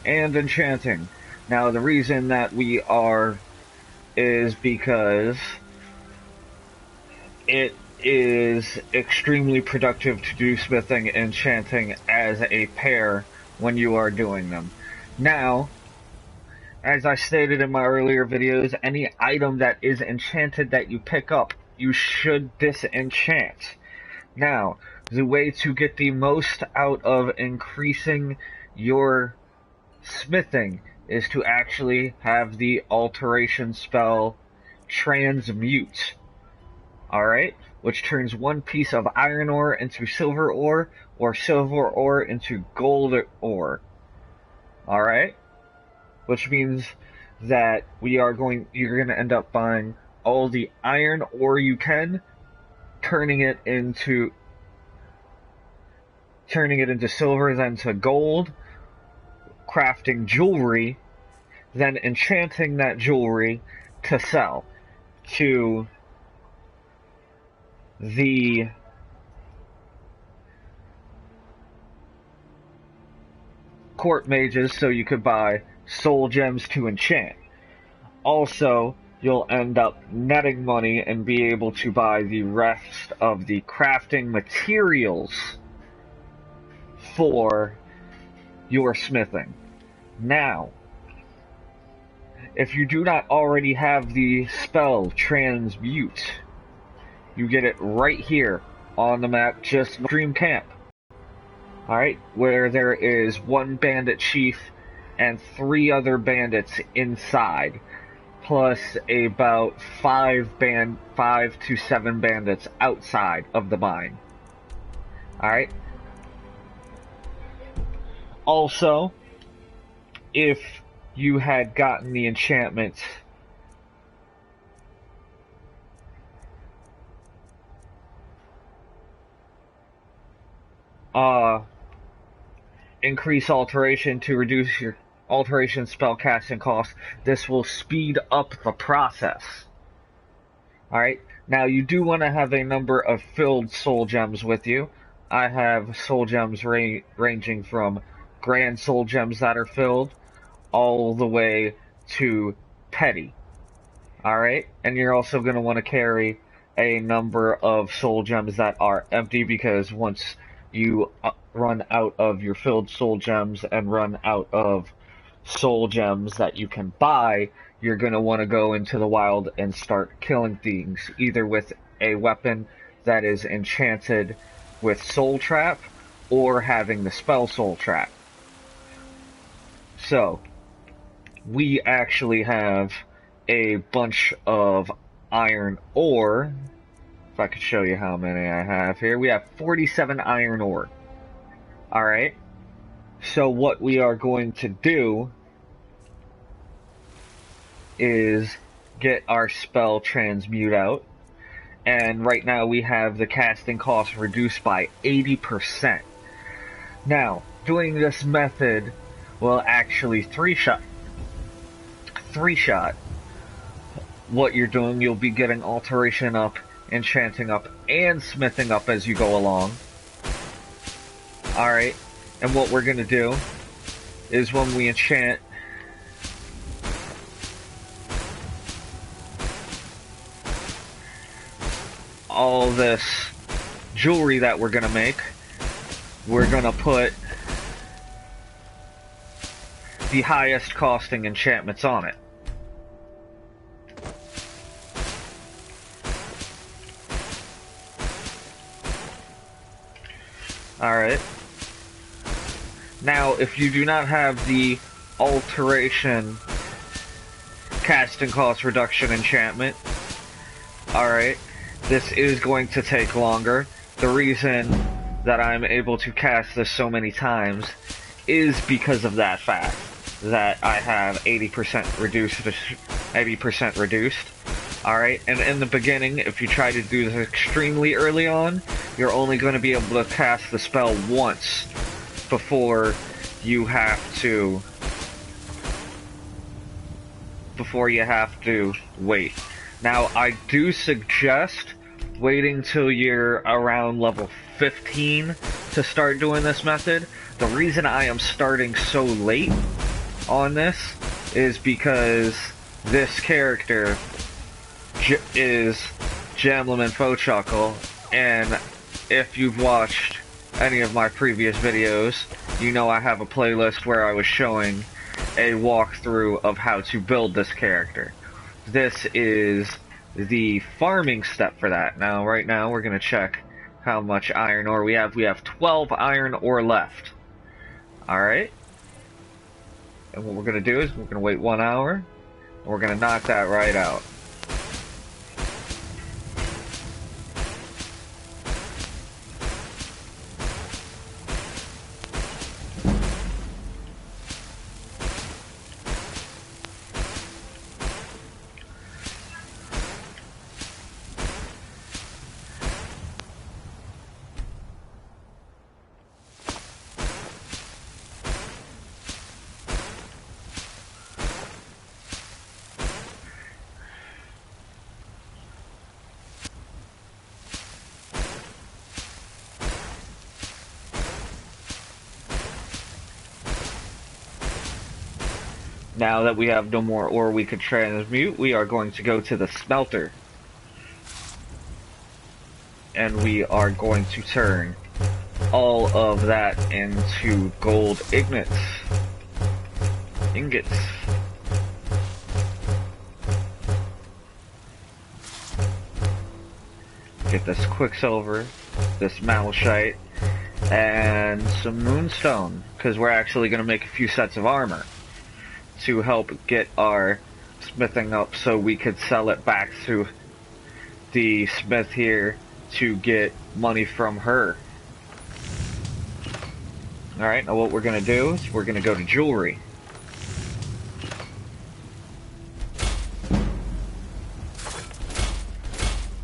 and enchanting. Now, the reason that we are is because it is extremely productive to do smithing and enchanting as a pair when you are doing them. Now, as I stated in my earlier videos, any item that is enchanted that you pick up, you should disenchant. Now, the way to get the most out of increasing your smithing is to actually have the alteration spell transmute. Alright? Which turns one piece of iron ore into silver ore, or silver ore into gold ore. Alright? Which means that you're going to end up buying all the iron ore you can, turning it into silver, then to gold, crafting jewelry, then enchanting that jewelry to sell to the court mages so you could buy soul gems to enchant. Also, you'll end up netting money and be able to buy the rest of the crafting materials for your smithing. Now, if you do not already have the spell transmute, you get it right here on the map, just Dream Camp. Alright, where there is one bandit chief and 3 other bandits inside, plus about 5 to 7 bandits outside of the mine. Alright? Also, if you had gotten the enchantment increase alteration to reduce your alteration spell casting cost, this will speed up the process. Alright, now you do want to have a number of filled soul gems with you. I have soul gems ranging from grand soul gems that are filled all the way to petty. Alright, and you're also going to want to carry a number of soul gems that are empty, because once you run out of your filled soul gems and run out of soul gems that you can buy, you're going to want to go into the wild and start killing things, either with a weapon that is enchanted with Soul Trap, or having the spell Soul Trap. So, we actually have a bunch of iron ore. If I could show you how many I have here. We have 47 iron ore. Alright? So what we are going to do is get our spell transmute out. And right now we have the casting cost reduced by 80%. Now, doing this method will actually three-shot what you're doing. You'll be getting alteration up, enchanting up, and smithing up as you go along. Alright, and what we're gonna do is when we enchant all this jewelry that we're gonna make, we're gonna put the highest costing enchantments on it. Alright. Now, if you do not have the alteration casting cost reduction enchantment, alright, this is going to take longer. The reason that I'm able to cast this so many times is because of that fact, that I have 80% reduced. Alright, and in the beginning, if you try to do this extremely early on, you're only going to be able to cast the spell once before you have to wait. Now, I do suggest waiting till you're around level 15 to start doing this method. The reason I am starting so late on this is because this character is Jamlaman Fochuckle, and if you've watched any of my previous videos, you know I have a playlist where I was showing a walkthrough of how to build this character. This is the farming step for that. Now, right now, we're going to check how much iron ore we have. We have 12 iron ore left. Alright. And what we're going to do is we're going to wait 1 hour, and we're going to knock that right out. Now that we have no more ore we could transmute, we are going to go to the smelter. And we are going to turn all of that into gold ingots. Get this quicksilver, this malachite, and some moonstone, because we're actually going to make a few sets of armor to help get our smithing up so we could sell it back to the smith here to get money from her. Alright, now what we're going to do is we're going to go to jewelry.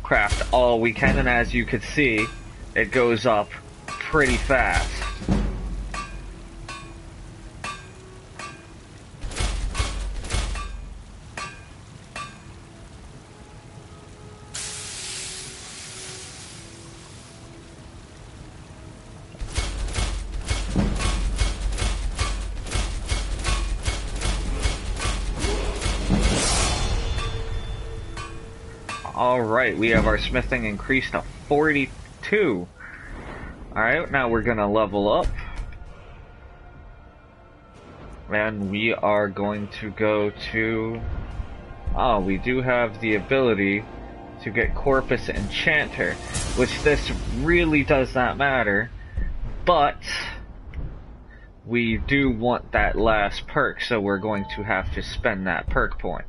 Craft all we can, and as you can see, it goes up pretty fast. Alright, we have our smithing increased to 42. Alright, now we're gonna level up. And we are going to go to... Oh, we do have the ability to get Corpus Enchanter, which this really does not matter, but we do want that last perk, so we're going to have to spend that perk point.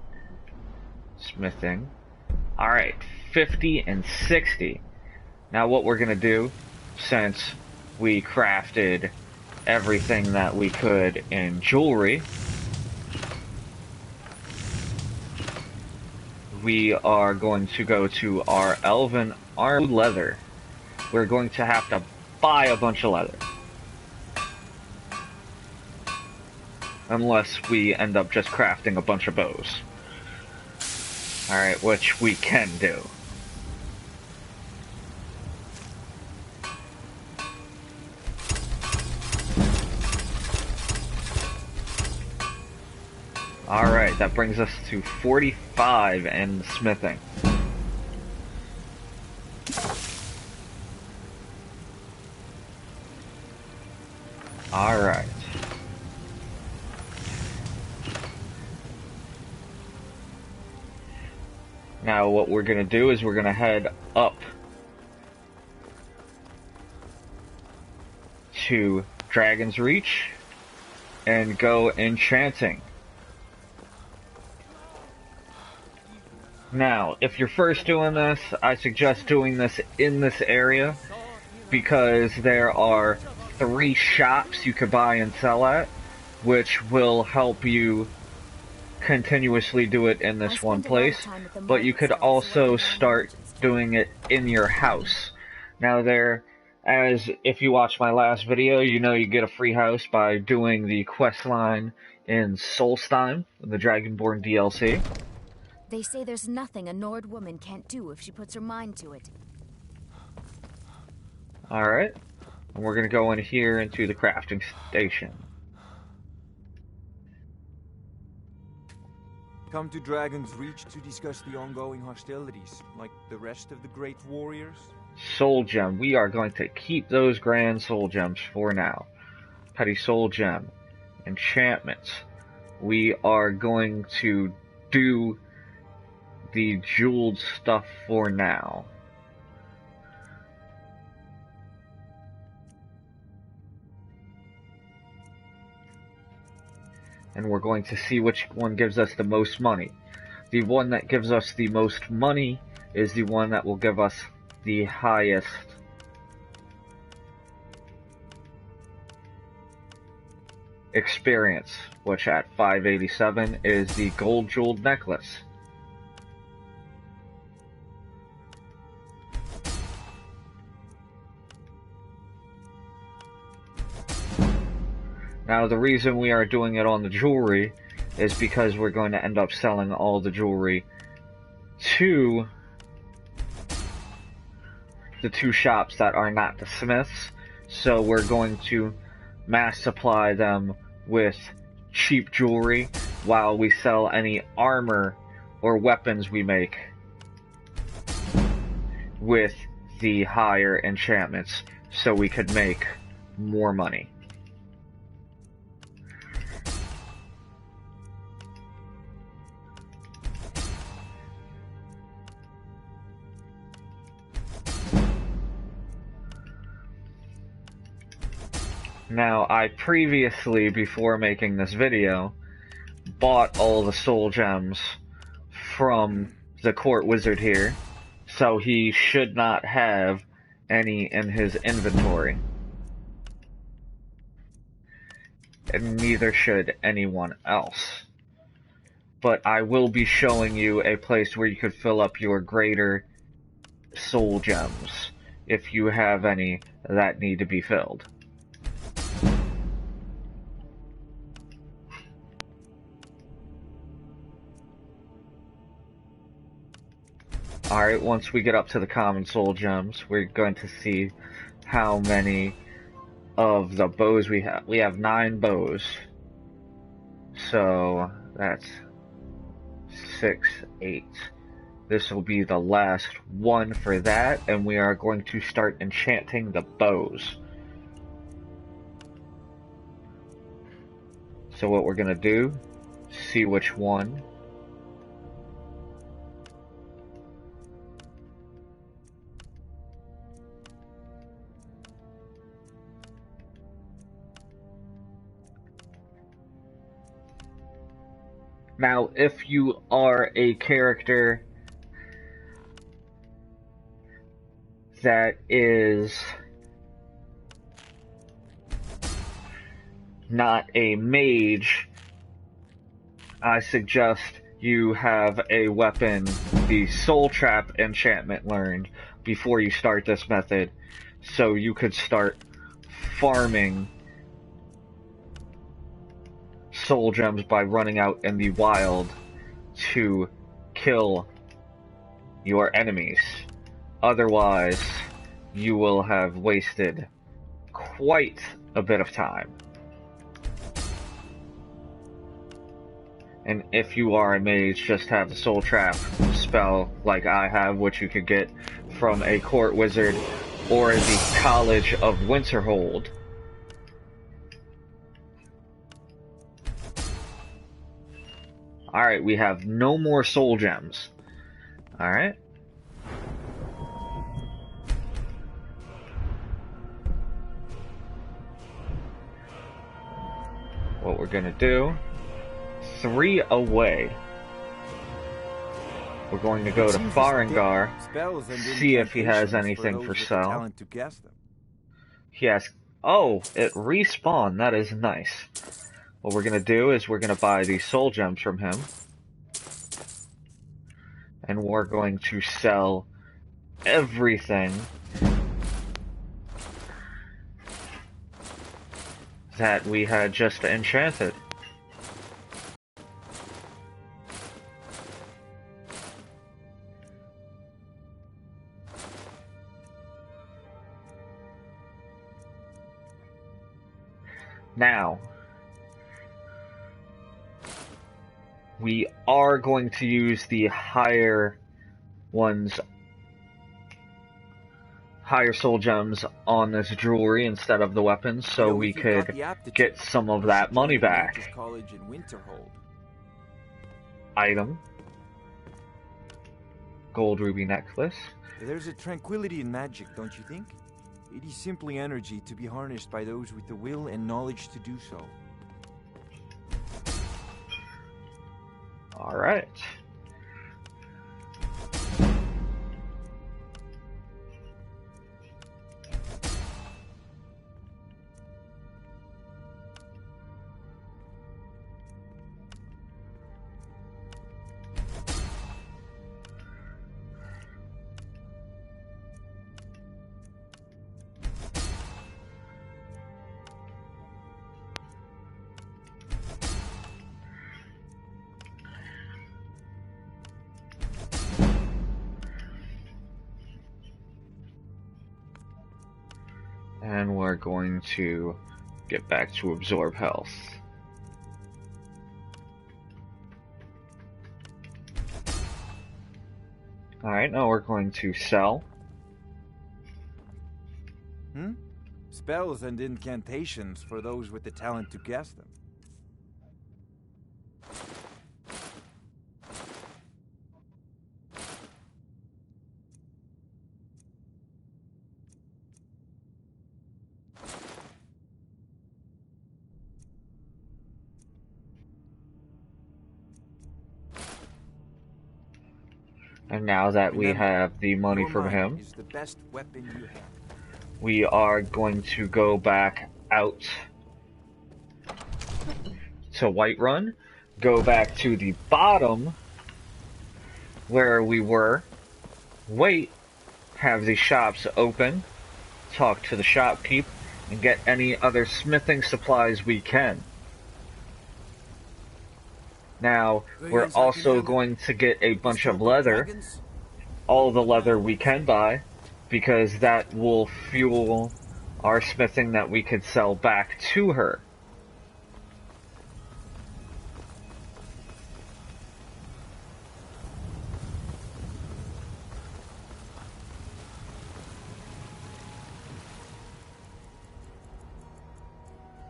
Smithing. Alright, 50 and 60. Now what we're going to do, since we crafted everything that we could in jewelry, we are going to go to our elven armed leather. We're going to have to buy a bunch of leather. Unless we end up just crafting a bunch of bows. Alright, which we can do. Alright, that brings us to 45 in smithing. Alright. Now what we're going to do is we're going to head up to Dragon's Reach and go enchanting. Now, if you're first doing this, I suggest doing this in this area because there are 3 shops you could buy and sell at, which will help you continuously do it in this one place, but you could also start doing it in your house. Now as if you watch my last video, you know you get a free house by doing the quest line in Solstheim, the Dragonborn DLC. They say there's nothing a Nord woman can't do if she puts her mind to it. Alright, and we're gonna go in here into the crafting station. Come to Dragon's Reach to discuss the ongoing hostilities, like the rest of the great warriors? Soul Gem. We are going to keep those grand soul gems for now. Petty Soul Gem. Enchantments. We are going to do the jeweled stuff for now. And we're going to see which one gives us the most money. The one that gives us the most money is the one that will give us the highest experience, which at 587 is the gold jeweled necklace. Now the reason we are doing it on the jewelry is because we're going to end up selling all the jewelry to the two shops that are not the smiths, so we're going to mass supply them with cheap jewelry while we sell any armor or weapons we make with the higher enchantments so we could make more money. Now, I previously, before making this video, bought all the soul gems from the court wizard here, so he should not have any in his inventory. And neither should anyone else. But I will be showing you a place where you could fill up your greater soul gems, if you have any that need to be filled. Alright, once we get up to the common soul gems, we're going to see how many of the bows we have. We have 9 bows. So, that's 6, 8. This will be the last one for that, and we are going to start enchanting the bows. So what we're going to do, see which one. Now, if you are a character that is not a mage, I suggest you have a weapon, the Soul Trap enchantment learned before you start this method, so you could start farming soul gems by running out in the wild to kill your enemies. Otherwise, you will have wasted quite a bit of time. And if you are a mage, just have the Soul Trap spell like I have, which you could get from a court wizard or the College of Winterhold. Alright, we have no more soul gems. Alright. What we're gonna do, 3 away. We're going to go to Farengar, see if he has anything for sale. He has, oh, it respawned, that is nice. What we're going to do is we're going to buy these soul gems from him. And we're going to sell everything that we had just enchanted. Now, we are going to use the higher ones, higher soul gems on this jewelry instead of the weapons, so we if you've got could the aptitude, get some of you that should join money the Mages back. College in Winterhold. Item. Gold ruby necklace. There's a tranquility in magic, don't you think? It is simply energy to be harnessed by those with the will and knowledge to do so. Alright. And we're going to get back to absorb health. Alright, now we're going to sell. Spells and incantations for those with the talent to cast them. And now that we Remember, have the money your from mind him, is the best weapon you have. we are going to go back out to Whiterun, go back to the bottom where we were, wait, have the shops open, talk to the shopkeep, and get any other smithing supplies we can. Now, we're also going to get a bunch of leather, all the leather we can buy, because that will fuel our smithing that we could sell back to her.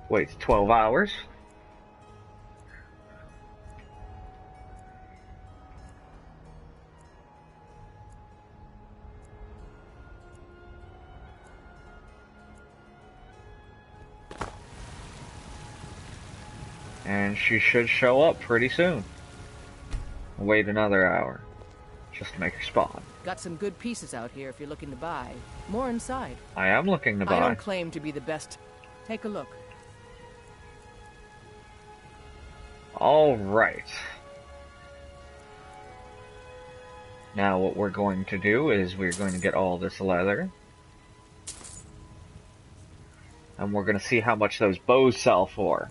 Wait, 12 hours? And she should show up pretty soon. Wait another hour, just to make her spawn. Got some good pieces out here if you're looking to buy. More inside. I am looking to I buy. don't claim to be the best. Take a look. Alright. Now what we're going to do is we're going to get all this leather. And we're going to see how much those bows sell for.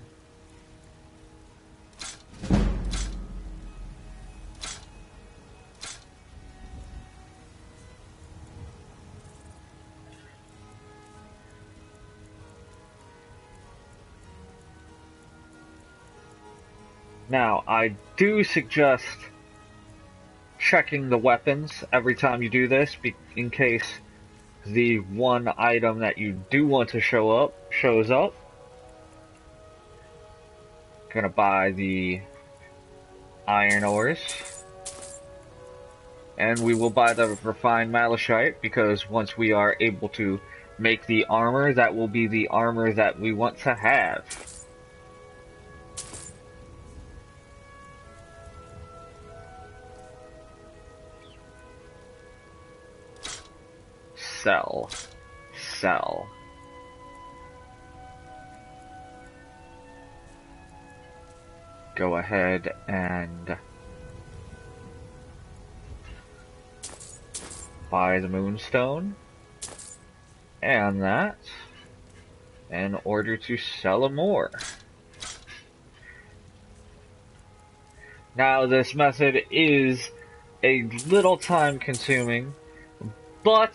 Now, I do suggest checking the weapons every time you do this, in case the one item that you do want to shows up. Gonna buy the iron ores. And we will buy the refined malachite, because once we are able to make the armor, that will be the armor that we want to have. Sell. Sell. Go ahead and buy the moonstone and that in order to sell more. Now this method is a little time consuming, but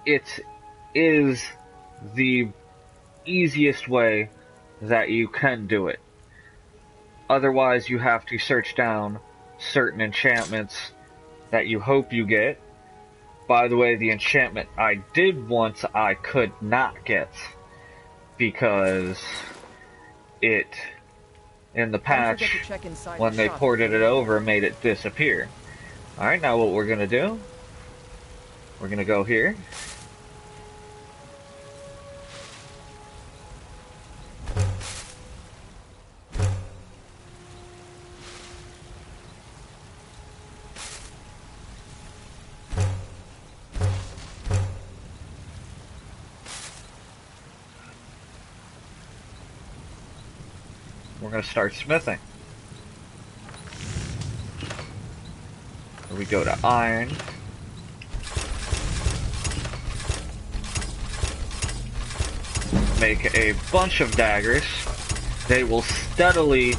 it is the easiest way that you can do it. Otherwise, you have to search down certain enchantments that you hope you get. By the way, the enchantment I did once I could not get because it, in the Don't forget to patch, check inside when the they shop ported before it you over, go. made it disappear. Alright, now what we're gonna do, we're gonna go here. We're gonna start smithing. We go to iron. Make a bunch of daggers. They will steadily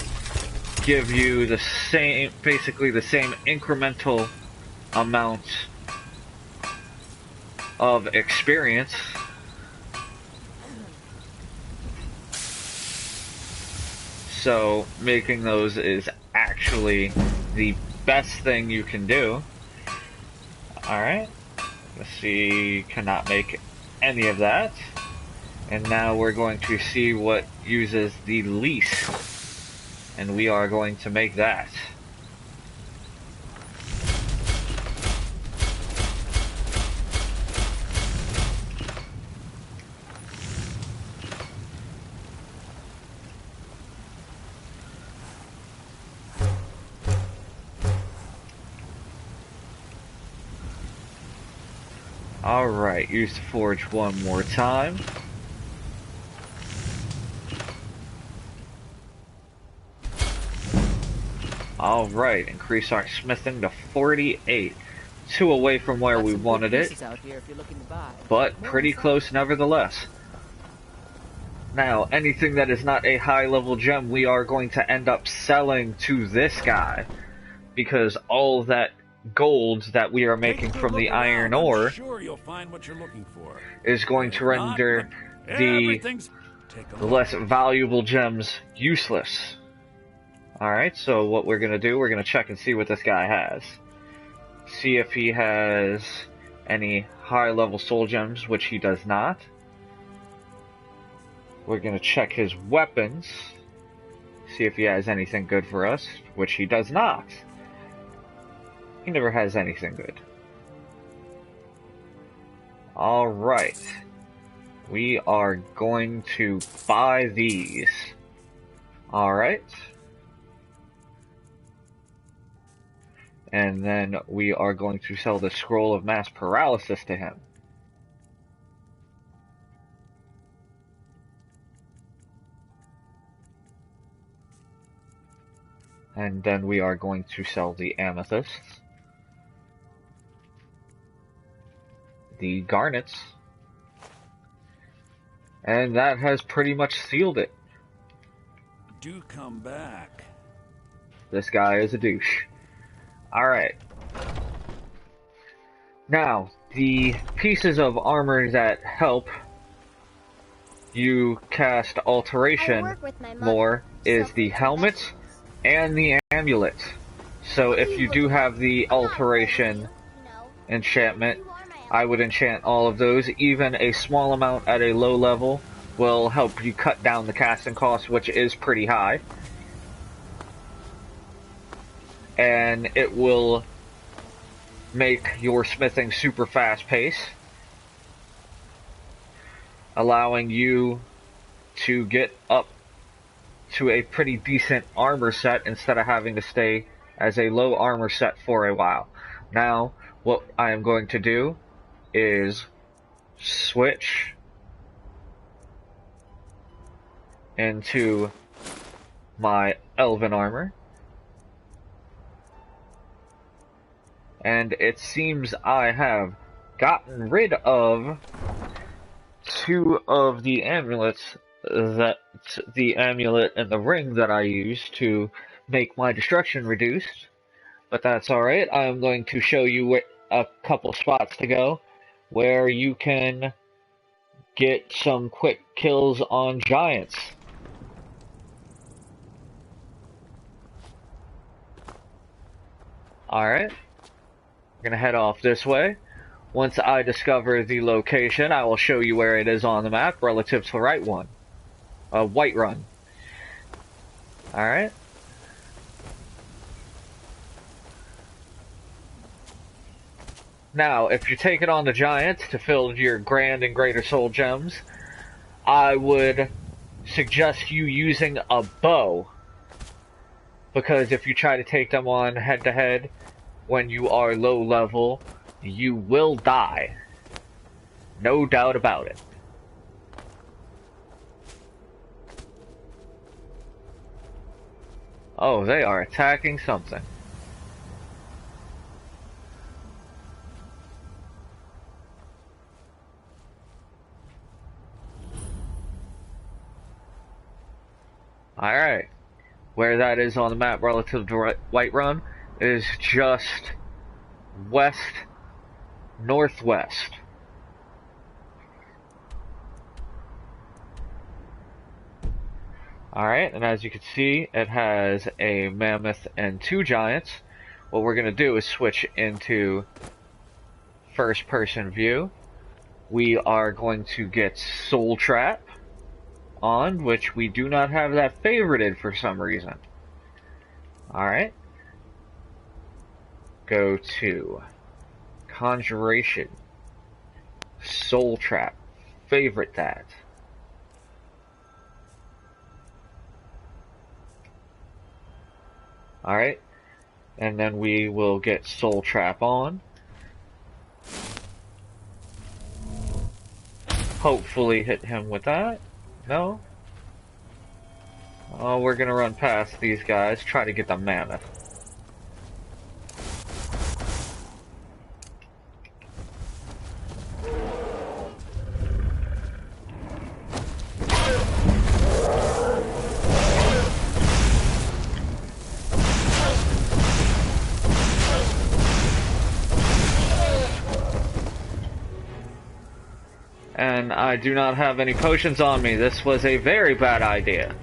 give you the same, basically the same incremental amount of experience. So making those is actually the best thing you can do. Alright, let's see, cannot make any of that. And now we're going to see what uses the least. And we are going to make that. Alright, use the forge one more time. Alright, increase our smithing to 48. 2 away from where Got we some good wanted it, pieces out here if you're looking to buy. but More pretty inside. close nevertheless. Now, anything that is not a high level gem, we are going to end up selling to this guy. Because all that gold that we are Take a making good from look the around. iron I'm ore sure you'll find what you're looking for. is going If to not, render look, the everything's. Take a the look. less valuable gems useless. Alright, so what we're gonna do, we're gonna check and see what this guy has. See if he has any high level soul gems, which he does not. We're gonna check his weapons. See if he has anything good for us, which he does not. He never has anything good. Alright. We are going to buy these. Alright. And then we are going to sell the scroll of mass paralysis to him. And then we are going to sell the amethysts, the garnets, and that has pretty much sealed it. Do come back. This guy is a douche. Alright. Now, the pieces of armor that help you cast alteration more is the helmet and the amulet. So if you do have the alteration enchantment, I would enchant all of those. Even a small amount at a low level will help you cut down the casting cost, which is pretty high. And it will make your smithing super fast paced, allowing you to get up to a pretty decent armor set instead of having to stay as a low armor set for a while. Now, what I am going to do is switch into my elven armor. And it seems I have gotten rid of 2 of the amulets, that the amulet and the ring that I used to make my destruction reduced. But that's alright. I'm going to show you a couple spots to go where you can get some quick kills on giants. Alright. We're gonna head off this way. Once I discover the location, I will show you where it is on the map relative to Whiterun. Alright. Now, if you're taking on the Giants to fill your Grand and Greater Soul Gems, I would suggest you using a bow. Because if you try to take them on head-to-head when you are low level, you will die. No doubt about it. Oh, they are attacking something. Alright. Where that is on the map relative to Whiterun is just west-northwest. Alright, and as you can see, it has a mammoth and 2 giants. What we're going to do is switch into first-person view. We are going to get Soul Trap on, which we do not have that favorited for some reason. Alright. Go to Conjuration. Soul Trap. Favorite that. Alright. And then we will get Soul Trap on. Hopefully hit him with that. No? Oh, we're gonna run past these guys, try to get the mammoth. And I do not have any potions on me. This was a very bad idea.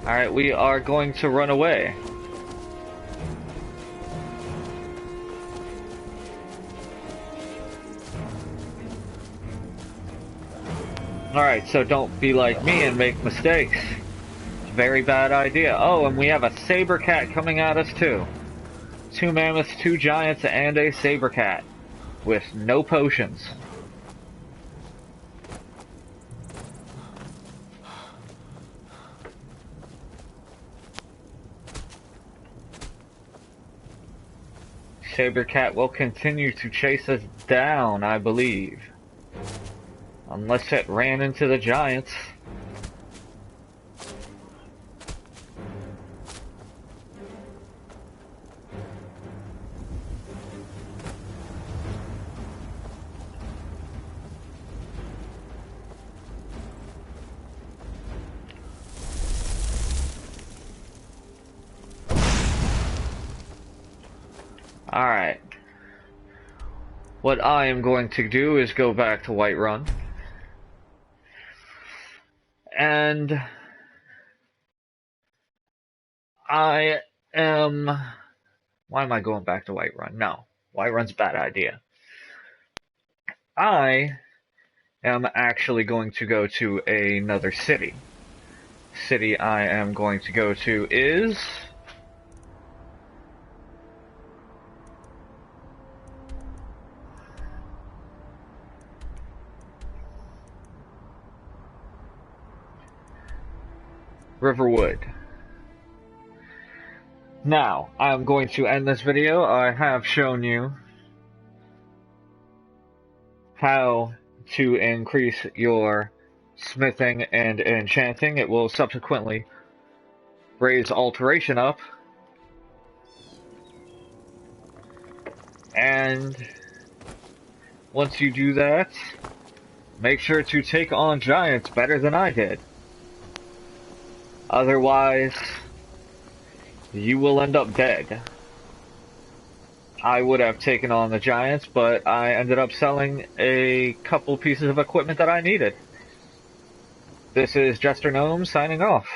Alright, we are going to run away. Alright, so don't be like me and make mistakes. Very bad idea. Oh, and we have a saber cat coming at us too. 2 mammoths, 2 giants, and a saber cat. With no potions. Saber cat will continue to chase us down, I believe. Unless it ran into the giants. Alright. What I am going to do is go back to Whiterun. And I am... Why am I going back to Whiterun? No. Whiterun's a bad idea. I am actually going to go to another city. City I am going to go to is... Riverwood. Now, I'm going to end this video. I have shown you how to increase your smithing and enchanting. It will subsequently raise alteration up. And once you do that, make sure to take on giants better than I did. Otherwise, you will end up dead. I would have taken on the giants, but I ended up selling a couple pieces of equipment that I needed. This is Jester Gnome signing off.